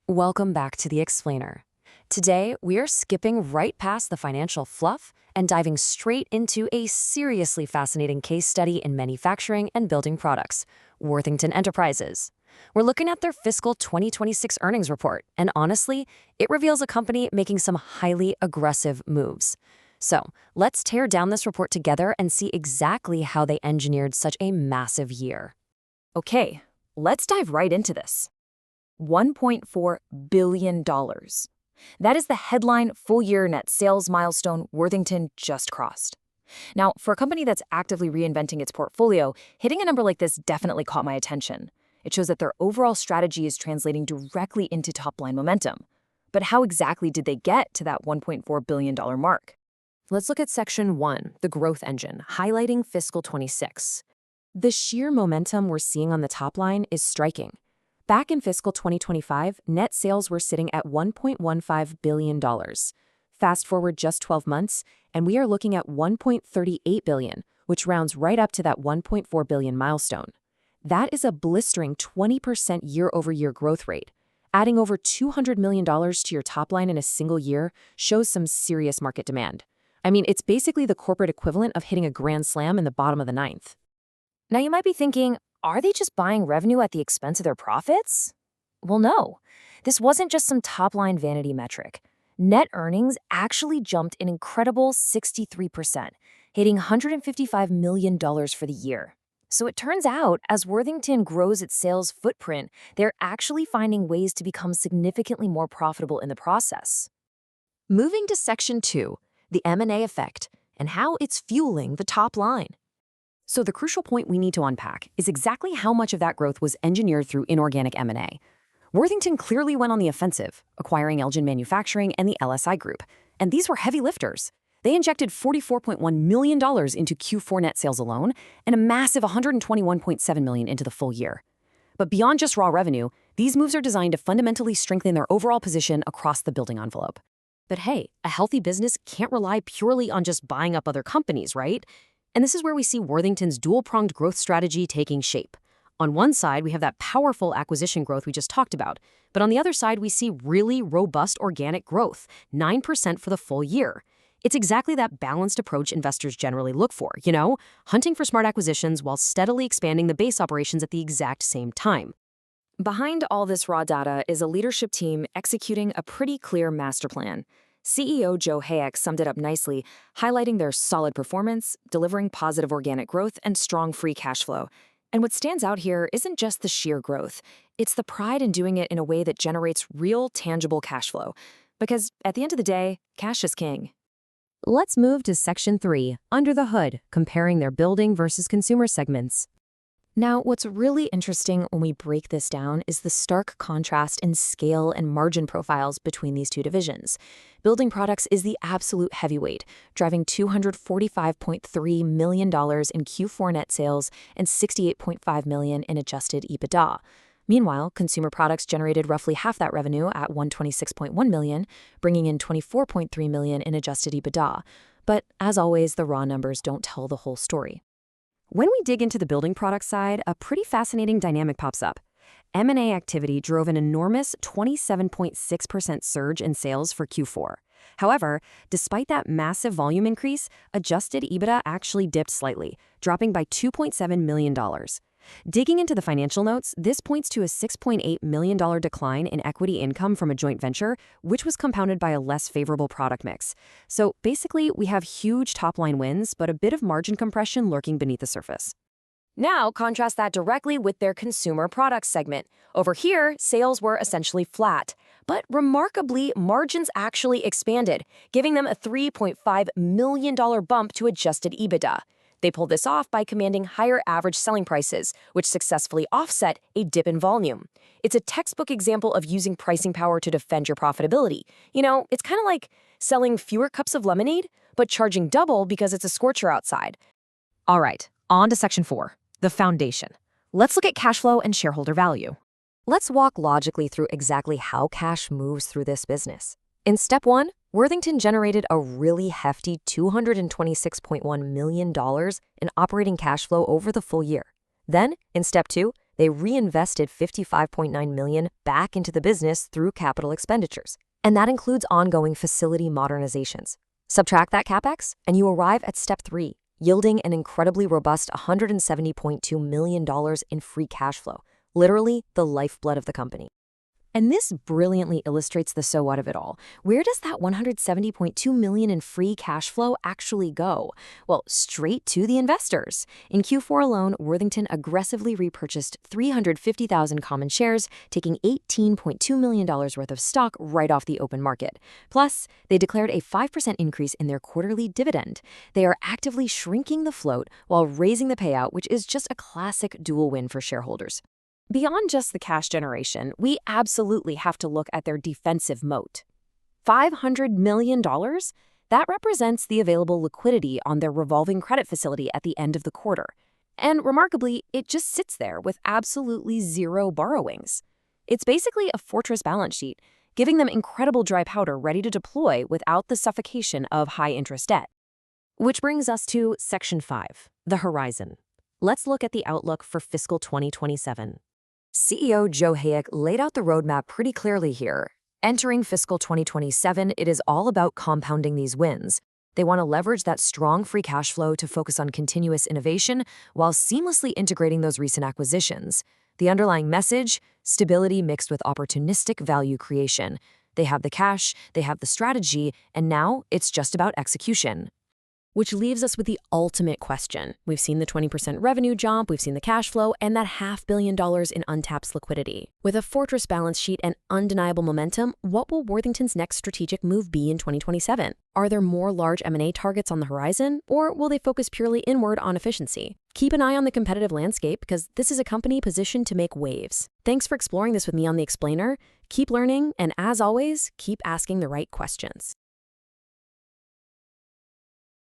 Welcome back to The Explainer. Today, we are skipping right past the financial fluff and diving straight into a seriously fascinating case study in manufacturing and building products, Worthington Enterprises. We're looking at their fiscal 2026 earnings report, and honestly, it reveals a company making some highly aggressive moves. So, let's tear down this report together and see exactly how they engineered such a massive year. Okay, let's dive right into this. $1.4 billion. That is the headline full-year net sales milestone Worthington just crossed. Now, for a company that's actively reinventing its portfolio, hitting a number like this definitely caught my attention. It shows that their overall strategy is translating directly into top-line momentum. But how exactly did they get to that $1.4 billion mark? Let's look at Section 1, the growth engine, highlighting fiscal 26. The sheer momentum we're seeing on the top line is striking. Back in fiscal 2025, net sales were sitting at $1.15 billion. Fast forward just 12 months, and we are looking at $1.38 billion, which rounds right up to that $1.4 billion milestone. That is a blistering 20% year-over-year growth rate. Adding over $200 million to your top line in a single year shows some serious market demand. I mean, it's basically the corporate equivalent of hitting a grand slam in the bottom of the ninth. Now you might be thinking, are they just buying revenue at the expense of their profits? Well, no. This wasn't just some top-line vanity metric. Net earnings actually jumped an incredible 63%, hitting $155 million for the year. So it turns out, as Worthington grows its sales footprint, they're actually finding ways to become significantly more profitable in the process. Moving to Section 2, the M&A effect, and how it's fueling the top line. So the crucial point we need to unpack is exactly how much of that growth was engineered through inorganic M&A. Worthington clearly went on the offensive, acquiring Elgin Manufacturing and the LSI Group, and these were heavy lifters. They injected $44.1 million into Q4 net sales alone and a massive $121.7 million into the full year. But beyond just raw revenue, these moves are designed to fundamentally strengthen their overall position across the building envelope. But hey, a healthy business can't rely purely on just buying up other companies, right? And this is where we see Worthington's dual-pronged growth strategy taking shape. On one side, we have that powerful acquisition growth we just talked about. But on the other side, we see really robust organic growth, 9% for the full year. It's exactly that balanced approach investors generally look for, hunting for smart acquisitions while steadily expanding the base operations at the exact same time. Behind all this raw data is a leadership team executing a pretty clear master plan. CEO Joe Hayek summed it up nicely, highlighting their solid performance, delivering positive organic growth, and strong free cash flow. And what stands out here isn't just the sheer growth. It's the pride in doing it in a way that generates real, tangible cash flow. Because at the end of the day, cash is king. Let's move to Section 3, Under the Hood, comparing their building versus consumer segments. Now, what's really interesting when we break this down is the stark contrast in scale and margin profiles between these two divisions. Building products is the absolute heavyweight, driving $245.3 million in Q4 net sales and $68.5 million in adjusted EBITDA. Meanwhile, consumer products generated roughly half that revenue at $126.1 million, bringing in $24.3 million in adjusted EBITDA. But as always, the raw numbers don't tell the whole story. When we dig into the building product side, a pretty fascinating dynamic pops up. M&A activity drove an enormous 27.6% surge in sales for Q4. However, despite that massive volume increase, adjusted EBITDA actually dipped slightly, dropping by $2.7 million. Digging into the financial notes, this points to a $6.8 million decline in equity income from a joint venture, which was compounded by a less favorable product mix. So basically, we have huge top-line wins, but a bit of margin compression lurking beneath the surface. Now, contrast that directly with their consumer products segment. Over here, sales were essentially flat. But remarkably, margins actually expanded, giving them a $3.5 million bump to adjusted EBITDA. They pulled this off by commanding higher average selling prices, which successfully offset a dip in volume. It's a textbook example of using pricing power to defend your profitability. It's kind of like selling fewer cups of lemonade, but charging double because it's a scorcher outside. All right, on to Section 4, the foundation. Let's look at cash flow and shareholder value. Let's walk logically through exactly how cash moves through this business. In Step 1, Worthington generated a really hefty $226.1 million in operating cash flow over the full year. Then, in Step 2, They reinvested $55.9 million back into the business through capital expenditures. And that includes ongoing facility modernizations. Subtract that CapEx, and you arrive at step 3, yielding an incredibly robust $170.2 million in free cash flow, literally the lifeblood of the company. And this brilliantly illustrates the so what of it all. Where does that $170.2 million in free cash flow actually go? Well, straight to the investors. In Q4 alone, Worthington aggressively repurchased 350,000 common shares, taking $18.2 million worth of stock right off the open market. Plus, they declared a 5% increase in their quarterly dividend. They are actively shrinking the float while raising the payout, which is just a classic dual win for shareholders. Beyond just the cash generation, we absolutely have to look at their defensive moat. $500 million? That represents the available liquidity on their revolving credit facility at the end of the quarter. And remarkably, it just sits there with absolutely zero borrowings. It's basically a fortress balance sheet, giving them incredible dry powder ready to deploy without the suffocation of high-interest debt. Which brings us to Section 5, the horizon. Let's look at the outlook for fiscal 2027. CEO Joe Hayek laid out the roadmap pretty clearly here. Entering fiscal 2027, it is all about compounding these wins. They want to leverage that strong free cash flow to focus on continuous innovation while seamlessly integrating those recent acquisitions. The underlying message: stability mixed with opportunistic value creation. They have the cash, they have the strategy, and now it's just about execution. Which leaves us with the ultimate question. We've seen the 20% revenue jump, we've seen the cash flow, and that $500 million in untapped liquidity. With a fortress balance sheet and undeniable momentum, what will Worthington's next strategic move be in 2027? Are there more large M&A targets on the horizon, or will they focus purely inward on efficiency? Keep an eye on the competitive landscape because this is a company positioned to make waves. Thanks for exploring this with me on The Explainer. Keep learning, and as always, keep asking the right questions.